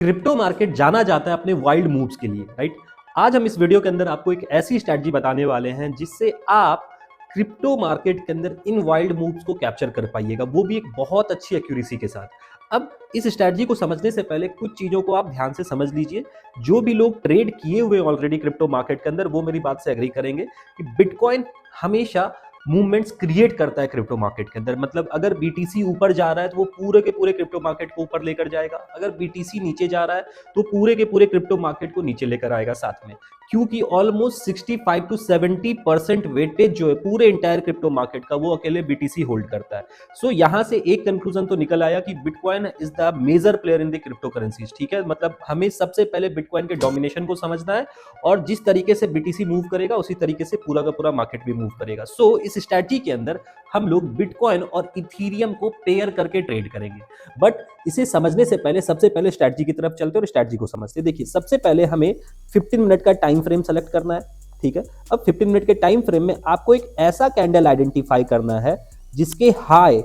Crypto market जाना जाता है अपने वाइल्ड मूव्स के लिए, राइट। आज हम इस वीडियो के अंदर आपको एक ऐसी स्ट्रैटेजी बताने वाले हैं जिससे आप क्रिप्टो मार्केट के अंदर इन वाइल्ड मूव्स को कैप्चर कर पाइएगा, वो भी एक बहुत अच्छी एक्यूरेसी के साथ। अब इस स्ट्रैटेजी को समझने से पहले कुछ चीजों को आप ध्यान से समझ लीजिए। जो भी लोग ट्रेड किए हुए ऑलरेडी क्रिप्टो मार्केट के अंदर, वो मेरी बात से एग्री करेंगे कि बिटकॉइन हमेशा मूवमेंट्स क्रिएट करता है क्रिप्टो मार्केट के अंदर। मतलब अगर बीटीसी ऊपर जा रहा है तो वो पूरे के पूरे क्रिप्टो मार्केट को ऊपर लेकर जाएगा, अगर बीटीसी नीचे जा रहा है तो पूरे के पूरे क्रिप्टो मार्केट को नीचे लेकर आएगा साथ में। क्योंकि ऑलमोस्ट 65 to 70% वेटेज जो है पूरे इंटायर क्रिप्टो मार्केट का, वो अकेले बीटीसी होल्ड करता है। सो यहां से एक कंक्लूजन तो निकल आया कि bitcoin is the major player in the crypto currencies. ठीक है, मतलब हमें सबसे पहले बिटकॉइन के डोमिनेशन को समझना है और जिस तरीके से बीटीसी मूव करेगा उसी तरीके से पूरा का पूरा मार्केट भी मूव करेगा। सो इस स्ट्रैटेजी के अंदर हम लोग बिटकॉइन और इथीरियम को पेयर करके ट्रेड करेंगे। बट इसे समझने से पहले सबसे पहले स्ट्रैटेजी की तरफ चलते हैं और स्ट्रैटेजी को समझते हैं। देखिए, सबसे पहले हमें 15 मिनट का टाइम फ्रेम सेलेक्ट करना है। ठीक है, अब 15 मिनट के टाइम फ्रेम में आपको एक ऐसा कैंडल आइडेंटिफाई करना है जिसके हाई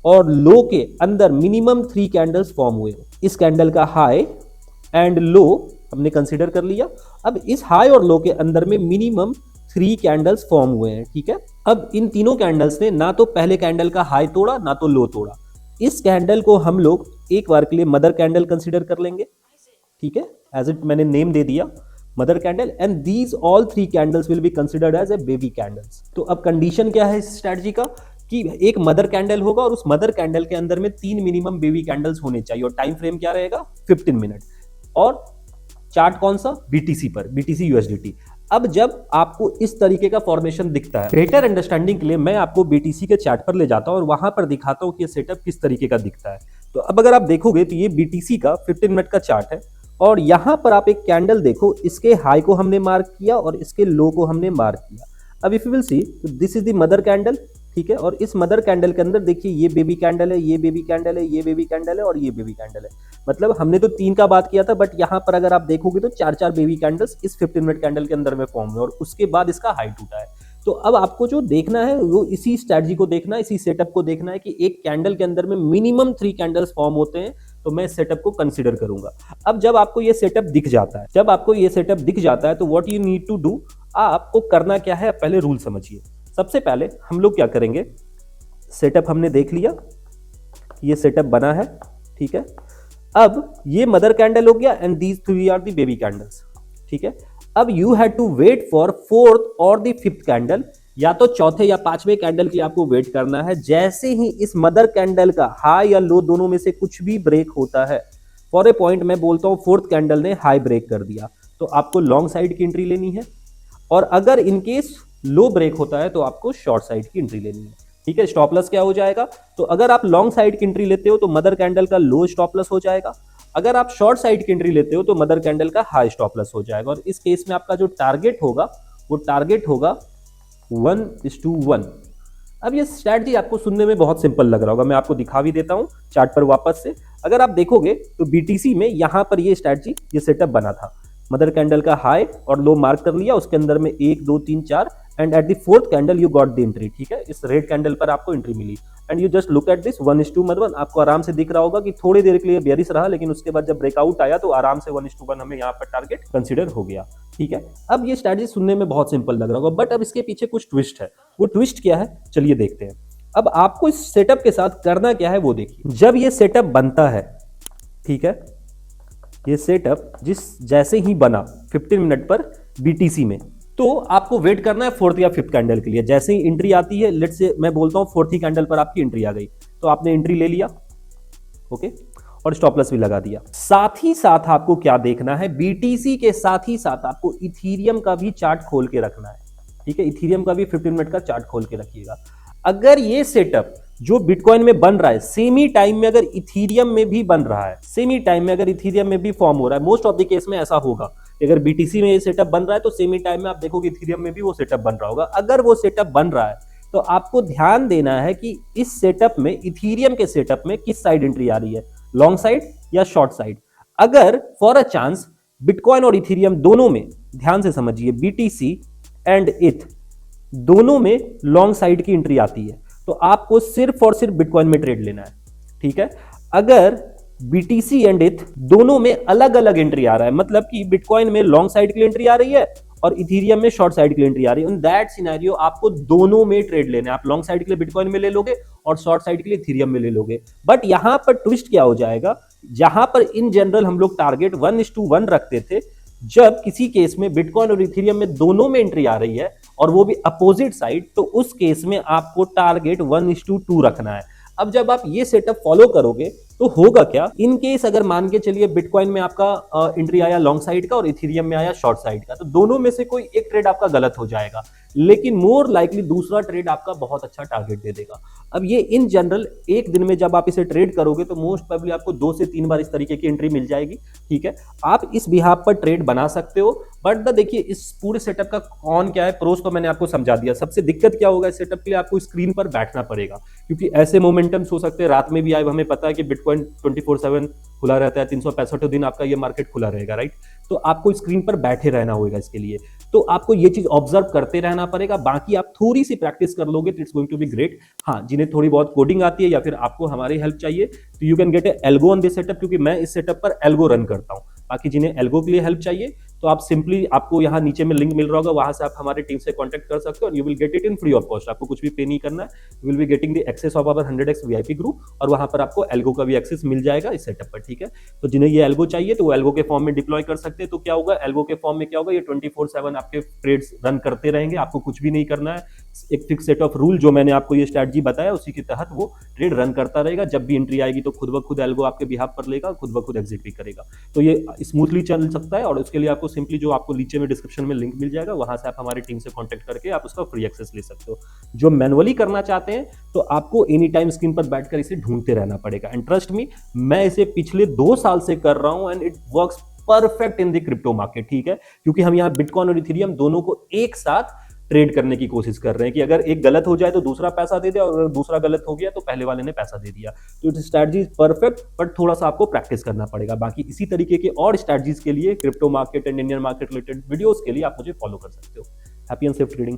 और लो के अंदर मिनिमम 3 कैंडल्स फॉर्म हुए। इस कैंडल का हाई एंड लो हमने कंसीडर कर लिया। अब इस हाई और लो के अंदर में मिनिमम 3 कैंडल्स फॉर्म हुए हैं। ठीक है, अब इन तीनों कैंडल्स ने ना तो पहले कैंडल का हाई तोड़ा ना तो लो तोड़ा। इस कैंडल को हम लोग एक बार के लिए मदर कैंडल कंसीडर कर लेंगे। ठीक है, एज इट मैंने नेम दे दिया mother candle, and these all 3 candles will be considered as a baby candles. तो अब कंडीशन क्या है इस स्ट्रैटेजी का कि एक मदर कैंडल होगा और उस मदर कैंडल के अंदर में 3 मिनिमम बेबी कैंडल्स होने चाहिए और टाइम फ्रेम क्या रहेगा 15 मिनट। और चार्ट कौन सा, बीटीसी पर, बीटीसी यूएसडीटी। अब जब आपको इस तरीके का फॉर्मेशन दिखता है, बेटर अंडरस्टैंडिंग के लिए मैं आपको बीटीसी के चार्ट पर ले जाता हूं और वहां पर दिखाता हूं कि ये सेटअप किस तरीके का दिखता है। तो अब अगर आप देखोगे तो ये बीटीसी का 15 मिनट का चार्ट है और यहां पर आप एक कैंडल देखो, इसके हाई को हमने मार्क किया और इसके लो को हमने मार्क किया। अब if you will see, this is the mother candle. ठीक है, और इस मदर कैंडल के अंदर देखिए ये बेबी कैंडल है, ये बेबी कैंडल है, ये बेबी कैंडल है और ये बेबी कैंडल है। मतलब हमने तो 3 का बात किया था, बट यहां पर अगर आप देखोगे तो 4 बेबी कैंडल्स इस 15 मिनट कैंडल के अंदर में फॉर्म हुए और उसके बाद इसका हाई टूटा है। तो अब आपको जो देखना है वो इसी स्ट्रैटेजी को देखना है, इसी सेटअप को देखना है कि एक कैंडल के अंदर में मिनिमम 3 कैंडल्स फॉर्म होते हैं, तो मैं सेटअप को कंसीडर करूंगा। अब जब आपको ये सेटअप दिख जाता है, तो what you need to do, आपको करना क्या है, पहले रूल समझिए। सबसे पहले हम लोग क्या करेंगे, सेटअप हमने देख लिया, ये सेटअप बना है। ठीक है, अब ये मदर कैंडल हो गया and these 3 are the baby candles. ठीक है, अब you had to wait for 4th और द 5th कैंडल, या तो चौथे या 5वें कैंडल की आपको वेट करना है। जैसे ही इस मदर कैंडल का हाई या लो दोनों में से कुछ भी ब्रेक होता है, फॉर ए पॉइंट मैं बोलता हूं 4th कैंडल ने हाई ब्रेक कर दिया, तो आपको लॉन्ग साइड की एंट्री लेनी है। और अगर इनकेस लो ब्रेक होता है तो आपको शॉर्ट साइड की एंट्री लेनी है। ठीक है, स्टॉप लॉस क्या हो जाएगा, तो अगर आप लॉन्ग साइड की एंट्री लेते हो तो मदर कैंडल का लो स्टॉप लॉस हो जाएगा, अगर आप शॉर्ट साइड की एंट्री लेते हो तो मदर कैंडल का हाई स्टॉप लॉस हो जाएगा। और इस केस में आपका जो टारगेट होगा वो टारगेट होगा 1:1। अब ये स्ट्रैटेजी आपको सुनने में बहुत सिंपल लग रहा होगा, मैं आपको दिखा भी देता हूं चार्ट पर वापस से। अगर आप देखोगे तो बीटीसी में यहां पर ये स्ट्रैटेजी, ये सेटअप बना था। मदर कैंडल का हाई और लो मार्क कर लिया, उसके अंदर में 1 2 3 4 and at the 4th candle you got the entry. ठीक है, इस रेड कैंडल पर आपको एंट्री मिली and you just look at this 1:1। आपको आराम से दिख रहा होगा कि थोड़ी देर के लिए बेयरिश रहा, लेकिन उसके बाद जब ब्रेकआउट आया तो आराम से 1:1 हमें यहाँ पर टारगेट कंसीडर हो गया। ठीक है, अब ये स्ट्रैटेजी सुनने में बहुत सिंपल लग रहा होगा, बट अब इसके पीछे कुछ ट्विस्ट है। वो ट्विस्ट क्या है, चलिए देखते हैं। अब आपको इस सेटअप के साथ करना क्या है वो देखिए। जब ये सेटअप बनता है, ठीक है, ये सेटअप जैसे ही बना 15 मिनट पर बीटीसी में, तो आपको वेट करना है 4th या 5th कैंडल के लिए। जैसे ही एंट्री आती है, लेट्स से मैं बोलता हूं 4th ही कैंडल पर आपकी एंट्री आ गई, तो आपने एंट्री ले लिया, ओके, और स्टॉप लॉस भी लगा दिया। साथ ही साथ आपको क्या देखना है, बीटीसी के साथ ही साथ आपको इथीरियम का भी चार्ट खोल के रखना है। ठीक है, इथीरियम का भी 15 मिनट का चार्ट खोल के रखिएगा। अगर ये सेटअप जो बिटकॉइन में बन रहा है सेम ही टाइम में अगर इथीरियम में भी बन रहा है, सेम ही टाइम में अगर इथीरियम में भी फॉर्म हो रहा है, मोस्ट ऑफ द केस में ऐसा होगा। अगर बीटीसी में ये सेटअप बन रहा है तो सेम ही टाइम में आप देखोगे इथीरियम में भी वो सेटअप बन रहा होगा। अगर वो सेटअप बन रहा है तो आपको ध्यान देना है कि इस सेटअप में, इथीरियम के सेटअप में किस साइड एंट्री आ रही है, लॉन्ग साइड या शॉर्ट साइड। अगर फॉर अ चांस बिटकॉइन और इथीरियम दोनों में, ध्यान से समझिए, बीटीसी एंड इथ दोनों में लॉन्ग साइड की एंट्री आती है, तो आपको सिर्फ और सिर्फ बिटकॉइन में ट्रेड लेना है। ठीक है, अगर BTC एंड इथ दोनों में अलग अलग एंट्री आ रहा है, मतलब कि बिटकॉइन में लॉन्ग साइड की एंट्री आ रही है और इथीरियम में शॉर्ट साइड की एंट्री आ रही है। इन दैट सिनेरियो आपको दोनों में ट्रेड लेने, आप लॉन्ग साइड के लिए बिटकॉइन में ले लोगे और शॉर्ट साइड के लिए इथीरियम में ले लोगे। बट यहां पर ट्विस्ट क्या हो जाएगा, जहां पर इन जनरल हम लोग टारगेट 1:1 रखते थे, जब किसी केस में बिटकॉइन और इथीरियम में दोनों में एंट्री आ रही है और वो भी अपोजिट साइड, तो उस केस में आपको टारगेट 1:2 रखना है। अब जब आप ये सेटअप फॉलो करोगे तो होगा क्या, इन केस अगर मान के चलिए बिटकॉइन में आपका एंट्री आया लॉन्ग साइड का और इथीरियम में आया शॉर्ट साइड का, तो दोनों में से कोई एक ट्रेड आपका गलत हो जाएगा, लेकिन मोर लाइकली दूसरा ट्रेड आपका बहुत अच्छा टारगेट दे देगा। अब ये इन जनरल एक दिन में जब आप इसे ट्रेड करोगे तो मोस्ट प्रोबेबली आपको 2 से 3 बार इस तरीके की एंट्री मिल जाएगी, ठीक है। आप इस बिहाफ पर ट्रेड बना सकते हो, बट देखिए इस पूरे सेटअप का कौन क्या है, प्रोस तो मैंने आपको समझा दिया। सबसे दिक्कत क्या होगा इस सेटअप के लिए, आपको स्क्रीन पर बैठना पड़ेगा, क्योंकि ऐसे मोमेंटम्स हो सकते हैं रात में भी आए। हमें पता है कि बिटकॉइन 24/7 खुला रहता है, 365 दिन आपका ये मार्केट खुला रहेगा, राइट। तो आपको स्क्रीन पर बैठे रहना होगा इसके लिए, तो आपको ये चीज ऑब्जर्व करते रहना पड़ेगा। बाकी आप थोड़ी सी प्रैक्टिस कर लोगे तो it's going to be great. हाँ, जिन्हें थोड़ी बहुत कोडिंग आती है या फिर आपको हमारी हेल्प चाहिए तो you can get A algo on this setup, क्योंकि मैं इस सेटअप पर एल्गो रन करता हूं। बाकी जिन्हें एल्गो के लिए हेल्प चाहिए तो आप सिंपली, आपको यहाँ नीचे में लिंक मिल रहा होगा, वहां से आप हमारे टीम से कांटेक्ट कर सकते हो और you will get it in free of cost. आपको कुछ भी पे नहीं करना है, you will be getting the access of our 100x VIP group, और वहां पर आपको एल्गो का भी एक्सेस मिल जाएगा इस सेटअप पर, ठीक है। तो जिन्हें ये एल्गो चाहिए तो वो एल्गो के फॉर्म में डिप्लॉय कर सकते हैं। तो क्या होगा एल्गो के फॉर्म में, क्या होगा, ये 24/7 आपके ट्रेड्स रन करते रहेंगे, आपको कुछ भी नहीं करना है। एक फिक्स सेट ऑफ रूल जो मैंने आपको ये स्ट्रैटेजी बताया उसी के तहत वो ट्रेड रन करता रहेगा। जब भी एंट्री आएगी तो खुद ब खुद एल्गो आपके बिहाफ पर लेगा, खुद ब खुद एग्जिट भी करेगा। तो ये स्मूथली चल सकता है, और उसके लिए आपको सिंपली जो आपको नीचे में डिस्क्रिप्शन में लिंक मिल जाएगा, वहां से आप हमारी टीम से कांटेक्ट करके आप उसका फ्री एक्सेस ले सकते हो। जो मैनुअली करना चाहते हैं तो आपको एनी टाइम स्क्रीन पर बैठकर इसे ढूंढते रहना पड़ेगा। एंड ट्रस्ट मी, मैं इसे पिछले 2 साल से कर रहा हूं and it works perfect in the crypto market, ठीक है। क्योंकि हम यहाँ बिटकॉइन और इथेरियम दोनों को एक साथ ट्रेड करने की कोशिश कर रहे हैं कि अगर एक गलत हो जाए तो दूसरा पैसा दे दे, और अगर दूसरा गलत हो गया तो पहले वाले ने पैसा दे दिया। तो इट्स स्ट्रैटेजी परफेक्ट, बट थोड़ा सा आपको प्रैक्टिस करना पड़ेगा। बाकी इसी तरीके के और स्ट्रैटेजीज के लिए, crypto market and Indian market related videos के लिए आप मुझे फॉलो कर सकते हो। Happy and safe trading.